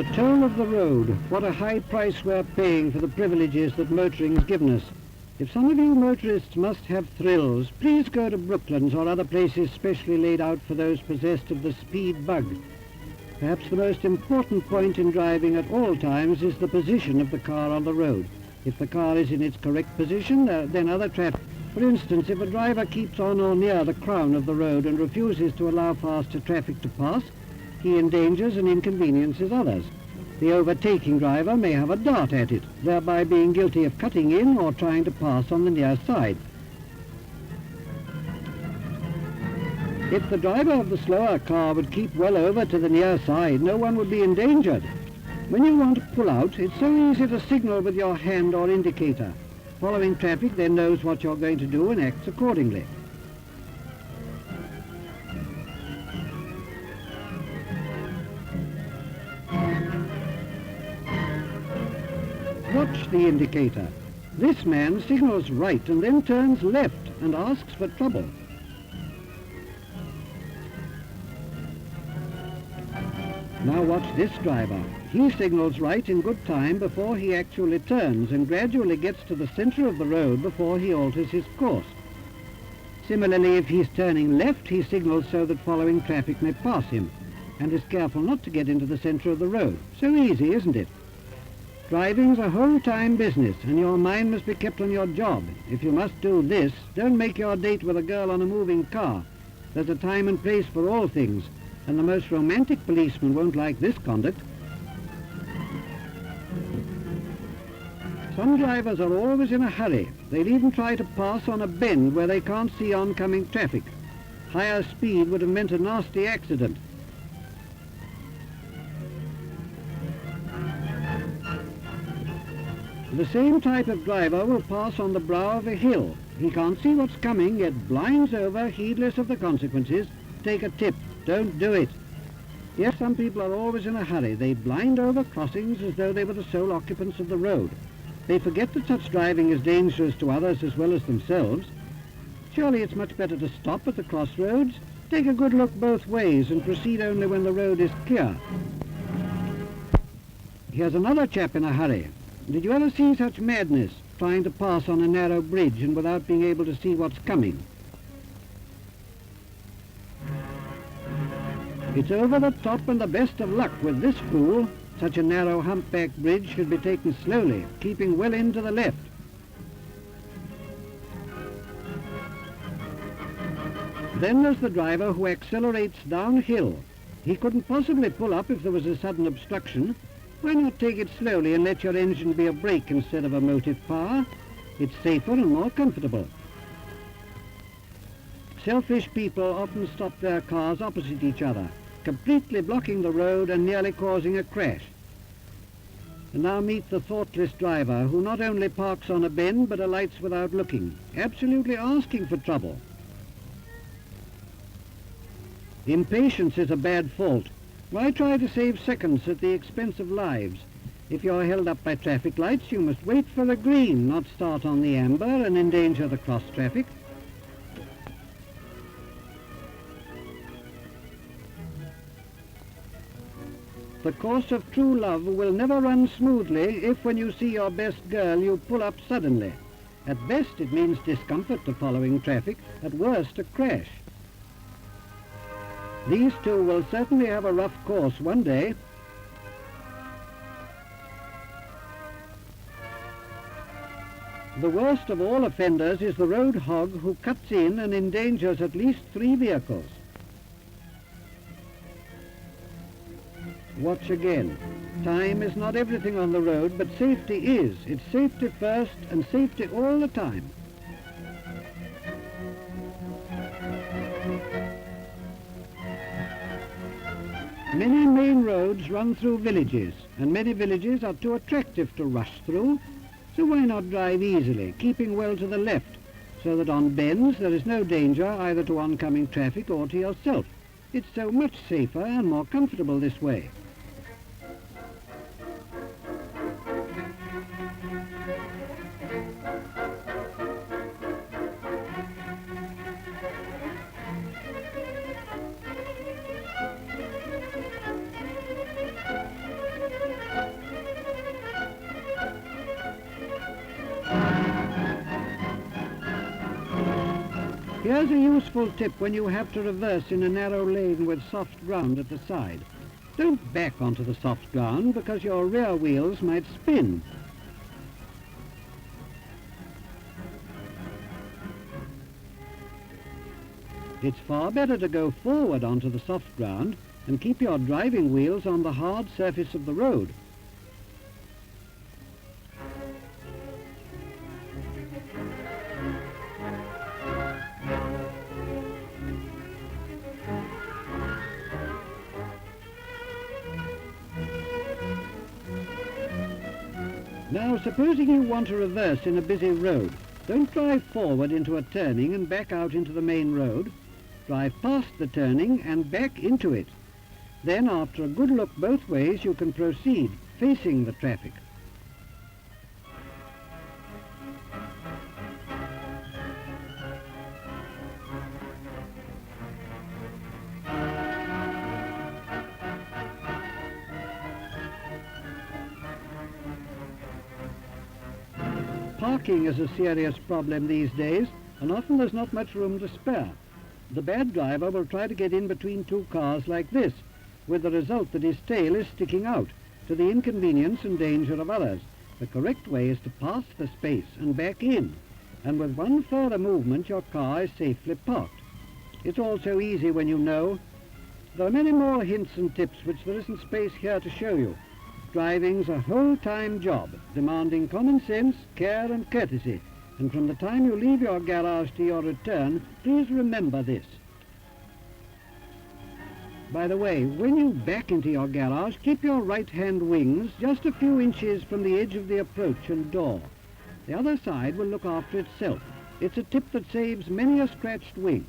The toll of the road. What a high price we're paying for the privileges that motoring's given us. If some of you motorists must have thrills, please go to Brooklands or other places specially laid out for those possessed of the speed bug. Perhaps the most important point in driving at all times is the position of the car on the road. If the car is in its correct position, then other traffic... For instance, if a driver keeps on or near the crown of the road and refuses to allow faster traffic to pass, he endangers and inconveniences others. The overtaking driver may have a dart at it, thereby being guilty of cutting in or trying to pass on the near side. If the driver of the slower car would keep well over to the near side, no one would be endangered. When you want to pull out, it's so easy to signal with your hand or indicator. Following traffic then knows what you're going to do and acts accordingly. Watch the indicator. This man signals right and then turns left and asks for trouble. Now watch this driver. He signals right in good time before he actually turns and gradually gets to the center of the road before he alters his course. Similarly, if he's turning left, he signals so that following traffic may pass him and is careful not to get into the center of the road. So easy, isn't it? Driving's a whole-time business, and your mind must be kept on your job. If you must do this, don't make your date with a girl on a moving car. There's a time and place for all things, and the most romantic policeman won't like this conduct. Some drivers are always in a hurry. They'll even try to pass on a bend where they can't see oncoming traffic. Higher speed would have meant a nasty accident. The same type of driver will pass on the brow of a hill. He can't see what's coming, yet blinds over, heedless of the consequences. Take a tip. Don't do it. Yes, some people are always in a hurry. They blind over crossings as though they were the sole occupants of the road. They forget that such driving is dangerous to others as well as themselves. Surely it's much better to stop at the crossroads, take a good look both ways, and proceed only when the road is clear. Here's another chap in a hurry. Did you ever see such madness, trying to pass on a narrow bridge and without being able to see what's coming? It's over the top and the best of luck with this fool. Such a narrow humpback bridge should be taken slowly, keeping well into the left. Then there's the driver who accelerates downhill. He couldn't possibly pull up if there was a sudden obstruction. Why not take it slowly and let your engine be a brake instead of a motive power? It's safer and more comfortable. Selfish people often stop their cars opposite each other, completely blocking the road and nearly causing a crash. And now meet the thoughtless driver who not only parks on a bend but alights without looking, absolutely asking for trouble. Impatience is a bad fault. Why try to save seconds at the expense of lives? If you're held up by traffic lights, you must wait for the green, not start on the amber and endanger the cross traffic. The course of true love will never run smoothly if when you see your best girl you pull up suddenly. At best it means discomfort to following traffic, at worst a crash. These two will certainly have a rough course one day. The worst of all offenders is the road hog who cuts in and endangers at least 3 vehicles. Watch again. Time is not everything on the road, but safety is. It's safety first and safety all the time. Many main roads run through villages, and many villages are too attractive to rush through, so why not drive easily, keeping well to the left, so that on bends there is no danger either to oncoming traffic or to yourself. It's so much safer and more comfortable this way. Here's a useful tip when you have to reverse in a narrow lane with soft ground at the side. Don't back onto the soft ground because your rear wheels might spin. It's far better to go forward onto the soft ground and keep your driving wheels on the hard surface of the road. Now, supposing you want to reverse in a busy road, don't drive forward into a turning and back out into the main road. Drive past the turning and back into it. Then, after a good look both ways, you can proceed, facing the traffic. Parking is a serious problem these days, and often there's not much room to spare. The bad driver will try to get in between two cars like this, with the result that his tail is sticking out, to the inconvenience and danger of others. The correct way is to pass the space and back in, and with one further movement your car is safely parked. It's all so easy when you know. There are many more hints and tips which there isn't space here to show you. Driving's a whole-time job, demanding common sense, care and courtesy, and from the time you leave your garage to your return, please remember this. By the way, when you back into your garage, keep your right-hand wings just a few inches from the edge of the approach and door. The other side will look after itself. It's a tip that saves many a scratched wing.